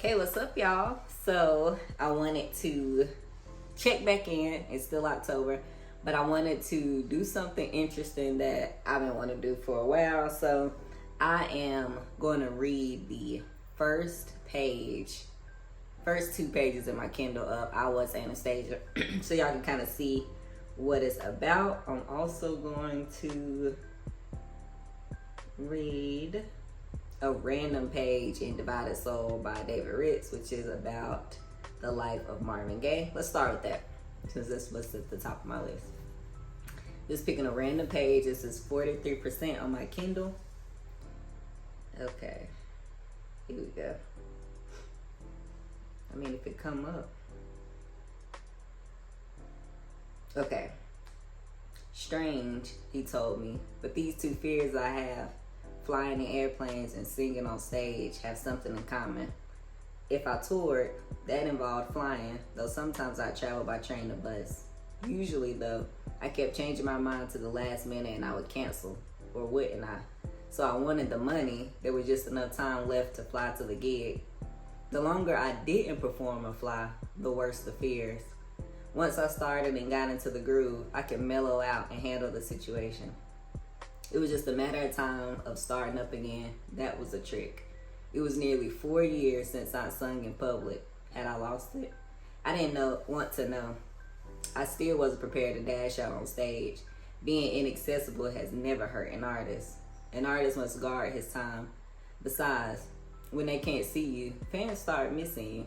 Hey, what's up, y'all? So I wanted to check back in. It's still October, but I wanted to do something interesting that I've been wanting to do for a while. So I am going to read the first two pages in my Kindle of I Was Anastasia, so y'all can kind of see what it's about. I'm also going to read a random page in Divided Soul by David Ritz, which is about the life of Marvin Gaye. Let's start with that, since this was at the top of my list. Just picking a random page. This is 43% on my Kindle. Okay, here we go. I mean, if it come up. Okay. Strange, he told me, but these two fears I have, flying in airplanes and singing on stage, have something in common. If I toured, that involved flying, though sometimes I travel by train or bus. Usually, though, I kept changing my mind to the last minute and I would cancel, or wouldn't I? So I wanted the money. There was just enough time left to fly to the gig. The longer I didn't perform or fly, the worse the fears. Once I started and got into the groove, I could mellow out and handle the situation. It was just a matter of time of starting up again. That was a trick. It was nearly 4 years since I sung in public. Had I lost it? I didn't want to know. I still wasn't prepared to dash out on stage. Being inaccessible has never hurt an artist. An artist must guard his time. Besides, when they can't see you, fans start missing you.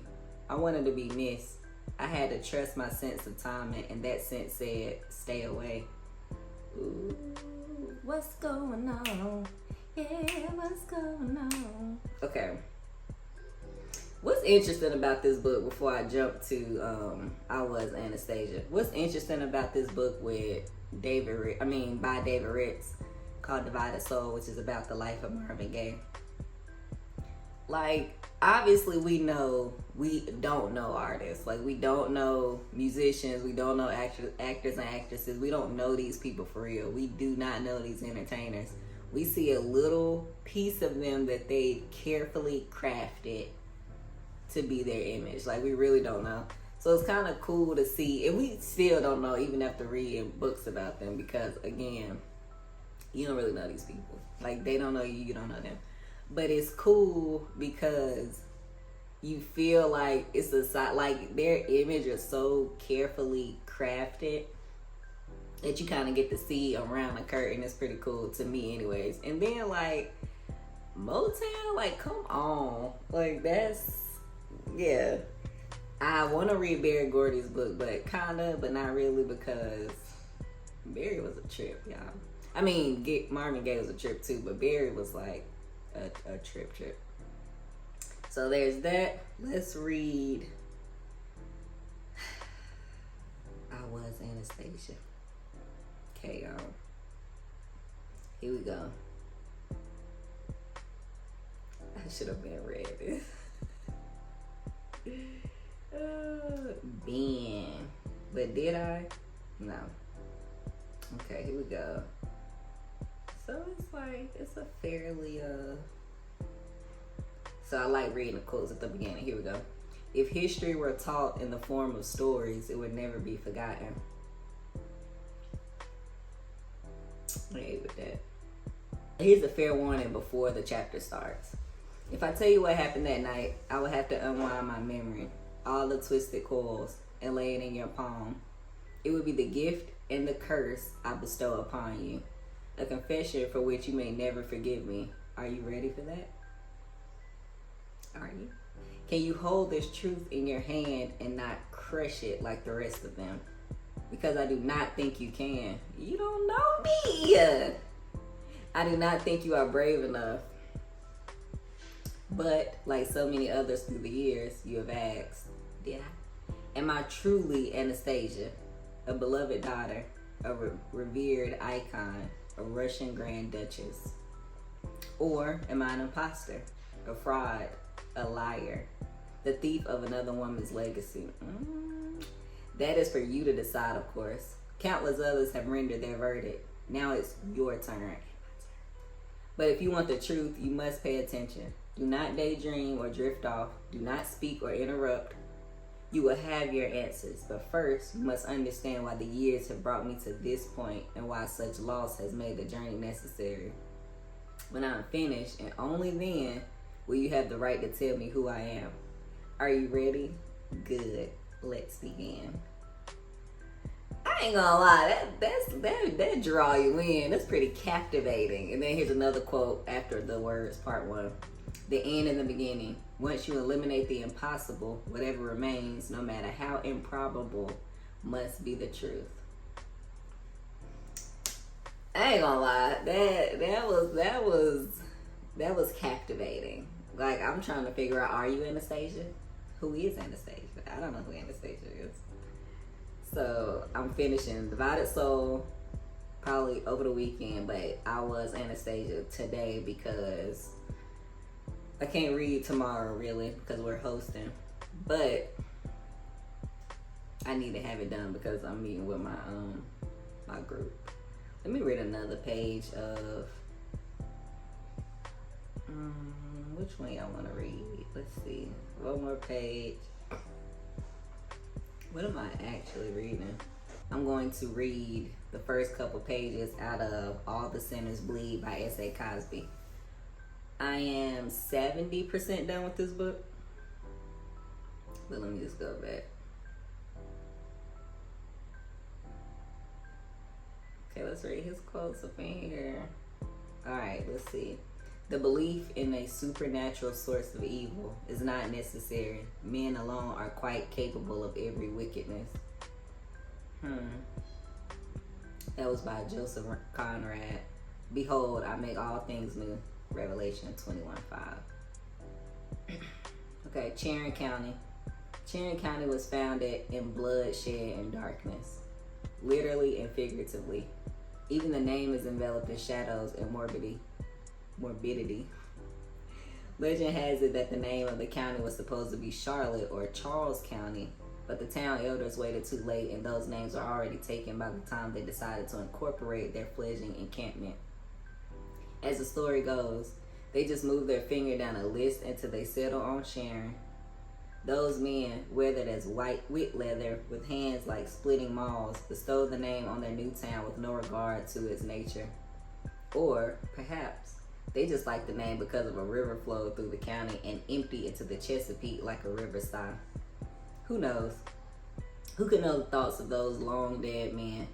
I wanted to be missed. I had to trust my sense of timing, and that sense said, stay away. Ooh, what's going on? Yeah, what's going on? Okay. What's interesting about this book before I jump to I Was Anastasia? What's interesting about this book with by David Ritz, called Divided Soul, which is about the life of Marvin Gaye. Like, obviously we don't know artists. Like, we don't know musicians. We don't know actors and actresses. We don't know these people for real. We do not know these entertainers. We see a little piece of them that they carefully crafted to be their image. Like, we really don't know. So it's kind of cool to see. And we still don't know, even after reading books about them, because, again, you don't really know these people. Like, they don't know you, you don't know them. But it's cool because you feel like it's like their image is so carefully crafted that you kind of get to see around the curtain. It's pretty cool to me anyways. And then like Motown, like, come on. Like, yeah. I want to read Barry Gordy's book, but but not really, because Barry was a trip, y'all. I mean, Marvin Gaye was a trip too, but Barry was like a trip. So there's that. Let's read I Was Anastasia. Okay, y'all. Here we go. I should have been ready. But did I? No. Okay, here we go. So it's a fairly so I like reading the quotes at the beginning. Here we go. If history were taught in the form of stories, it would never be forgotten. Okay, with that. Here's a fair warning before the chapter starts. If I tell you what happened that night, I would have to unwind my memory, all the twisted coils, and lay it in your palm. It would be the gift and the curse I bestow upon you. A confession for which you may never forgive me. Are you ready for that? Are you? Can you hold this truth in your hand and not crush it like the rest of them? Because I do not think you can. You don't know me. I do not think you are brave enough. But like so many others through the years, you have asked, did I? Am I truly Anastasia, a beloved daughter, a revered icon, a Russian Grand Duchess? Or am I an imposter, a fraud, a liar, the thief of another woman's legacy? That is for you to decide, of course. Countless others have rendered their verdict. Now it's your turn. But if you want the truth, you must pay attention. Do not daydream or drift off. Do not speak or interrupt. You will have your answers, but first, you must understand why the years have brought me to this point and why such loss has made the journey necessary. When I'm finished, and only then, will you have the right to tell me who I am. Are you ready? Good. Let's begin. I ain't gonna lie, that draw you in. That's pretty captivating. And then here's another quote after the words, part one. The end and the beginning. Once you eliminate the impossible, whatever remains, no matter how improbable, must be the truth. I ain't gonna lie, that was captivating. Like, I'm trying to figure out, are you Anastasia? Who is Anastasia? I don't know who Anastasia is. So I'm finishing Divided Soul probably over the weekend, but I was Anastasia today because I can't read tomorrow really because we're hosting, but I need to have it done because I'm meeting with my group. Let me read another page of which one y'all want to read? Let's see. One more page. What am I actually reading? I'm going to read the first couple pages out of All the Sinners Bleed by S.A. Cosby. I am 70% done with this book. But let me just go back. Okay, let's read his quotes up in here. Alright, let's see. The belief in a supernatural source of evil is not necessary. Men alone are quite capable of every wickedness. That was by Joseph Conrad. Behold, I make all things new. Revelation 21:5. Okay, Sharon County. Sharon County was founded in bloodshed and darkness, literally and figuratively. Even the name is enveloped in shadows and morbidity. Legend has it that the name of the county was supposed to be Charlotte or Charles County, but the town elders waited too late and those names were already taken by the time they decided to incorporate their fledgling encampment. As the story goes, they just moved their finger down a list until they settled on Sharon. Those men, weathered as white wheat leather with hands like splitting maws, bestowed the name on their new town with no regard to its nature. Or, perhaps, they just liked the name because of a river flowed through the county and emptied into the Chesapeake like a river sigh. Who knows? Who could know the thoughts of those long dead men?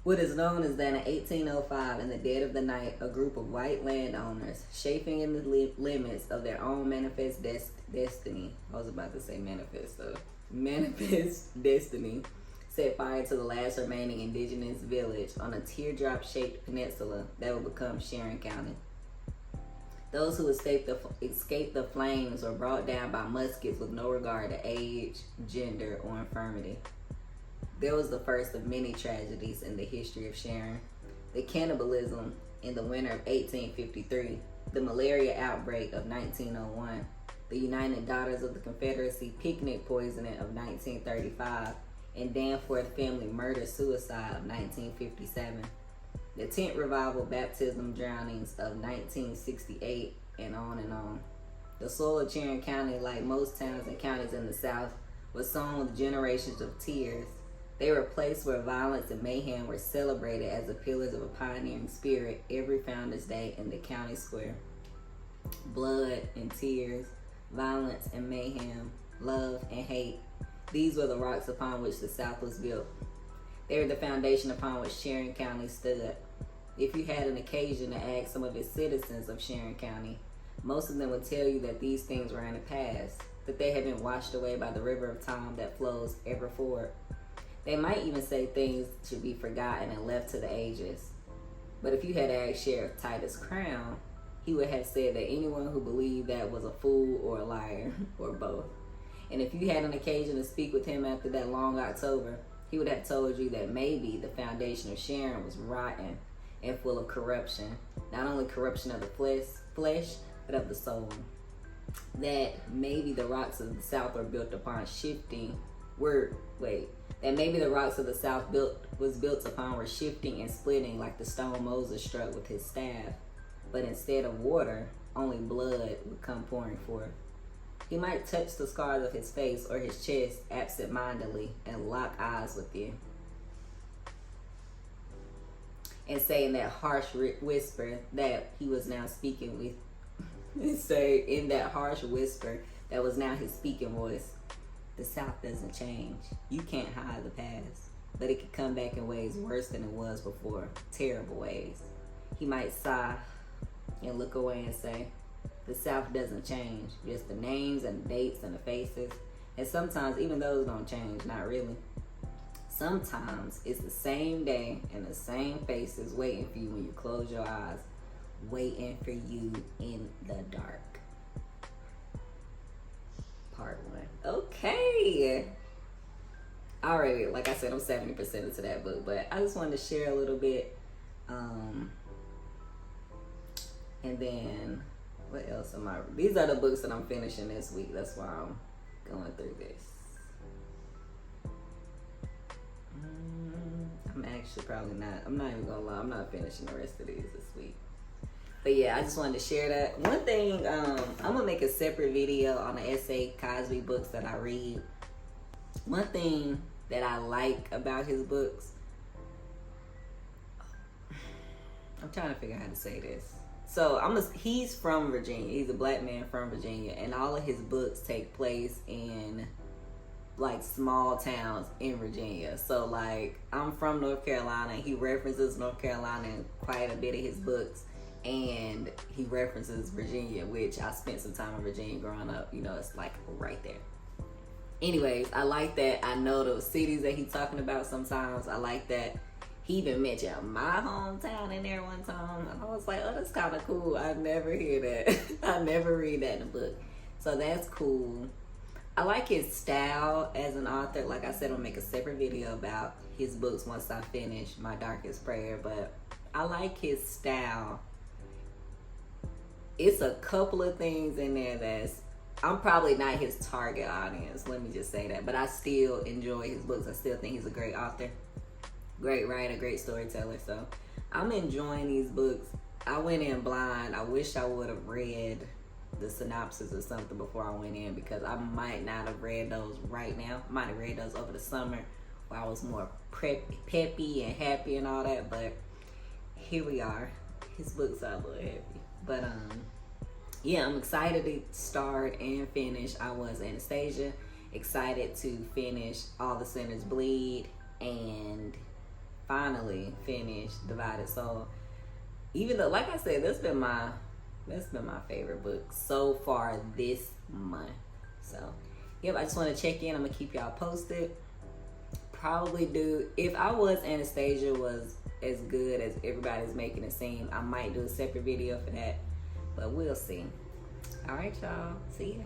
What is known is that in 1805, in the dead of the night, a group of white landowners, chafing in the limits of their own manifest destiny, I was about to say manifesto, manifest destiny, set fire to the last remaining indigenous village on a teardrop-shaped peninsula that would become Sharon County. Those who escaped the flames were brought down by muskets with no regard to age, gender, or infirmity. There was the first of many tragedies in the history of Sharon. The cannibalism in the winter of 1853, the malaria outbreak of 1901, the United Daughters of the Confederacy picnic poisoning of 1935, and Danforth family murder-suicide of 1957. The tent revival baptism drownings of 1968, and on and on. The soil of Sharon County, like most towns and counties in the South, was sown with generations of tears. They were a place where violence and mayhem were celebrated as the pillars of a pioneering spirit every Founders Day in the county square. Blood and tears, violence and mayhem, love and hate. These were the rocks upon which the South was built. They were the foundation upon which Sharon County stood. If you had an occasion to ask some of its citizens of Sharon County, most of them would tell you that these things were in the past, that they had been washed away by the river of time that flows ever forward. They might even say things should be forgotten and left to the ages. But if you had asked Sheriff Titus Crown, he would have said that anyone who believed that was a fool or a liar, or both. And if you had an occasion to speak with him after that long October, he would have told you that maybe the foundation of Sharon was rotten and full of corruption. Not only corruption of the flesh, but of the soul. That maybe the rocks of the South were built upon that maybe the rocks of the South was built upon were shifting and splitting like the stone Moses struck with his staff. But instead of water, only blood would come pouring forth. He might touch the scars of his face or his chest absent-mindedly and lock eyes with you. And say in that harsh whisper that he was now speaking with, say in that harsh whisper that was now his speaking voice, the South doesn't change. You can't hide the past, but it could come back in ways worse than it was before, terrible ways. He might sigh and look away and say, the South doesn't change, just the names and the dates and the faces. And sometimes even those don't change, not really. Sometimes it's the same day and the same faces waiting for you when you close your eyes, waiting for you in the dark. Part 1. Okay. Already, like I said, I'm 70% into that book, but I just wanted to share a little bit. And then, what else am I? These are the books that I'm finishing this week. That's why I'm going through this. I'm actually probably not. I'm not even gonna lie. I'm not finishing the rest of these this week. But yeah, I just wanted to share that. One thing, I'm gonna make a separate video on the S.A. Cosby books that I read. One thing that I like about his books, I'm trying to figure out how to say this. So he's from Virginia. He's a black man from Virginia, and all of his books take place in like small towns in Virginia. So like I'm from North Carolina. He references North Carolina in quite a bit of his books, and he references Virginia, which I spent some time in Virginia growing up. You know, it's like right there. Anyways, I like that. I know those cities that he's talking about sometimes. I like that. He even mentioned my hometown in there one time. And I was like, oh, that's kind of cool. I never hear that. I never read that in a book. So that's cool. I like his style as an author. Like I said, I'll make a separate video about his books once I finish My Darkest Prayer. But I like his style. It's a couple of things in there I'm probably not his target audience. Let me just say that. But I still enjoy his books. I still think he's a great author. Great writer, great storyteller. So I'm enjoying these books. I went in blind. I wish I would have read the synopsis or something before I went in, because I might not have read those right now. I might have read those over the summer where I was more peppy and happy and all that. But here we are. His books are a little heavy. But yeah, I'm excited to start and finish I Was Anastasia. Excited to finish All the Sinners Bleed, and finally finish Divided Soul. Even though, like I said, that's been my favorite book so far this month. So yep, I just want to check in. I'm gonna keep y'all posted. Probably do, if I Was Anastasia was as good as everybody's making it seem, I might do a separate video for that, but we'll see. All right, y'all, see ya.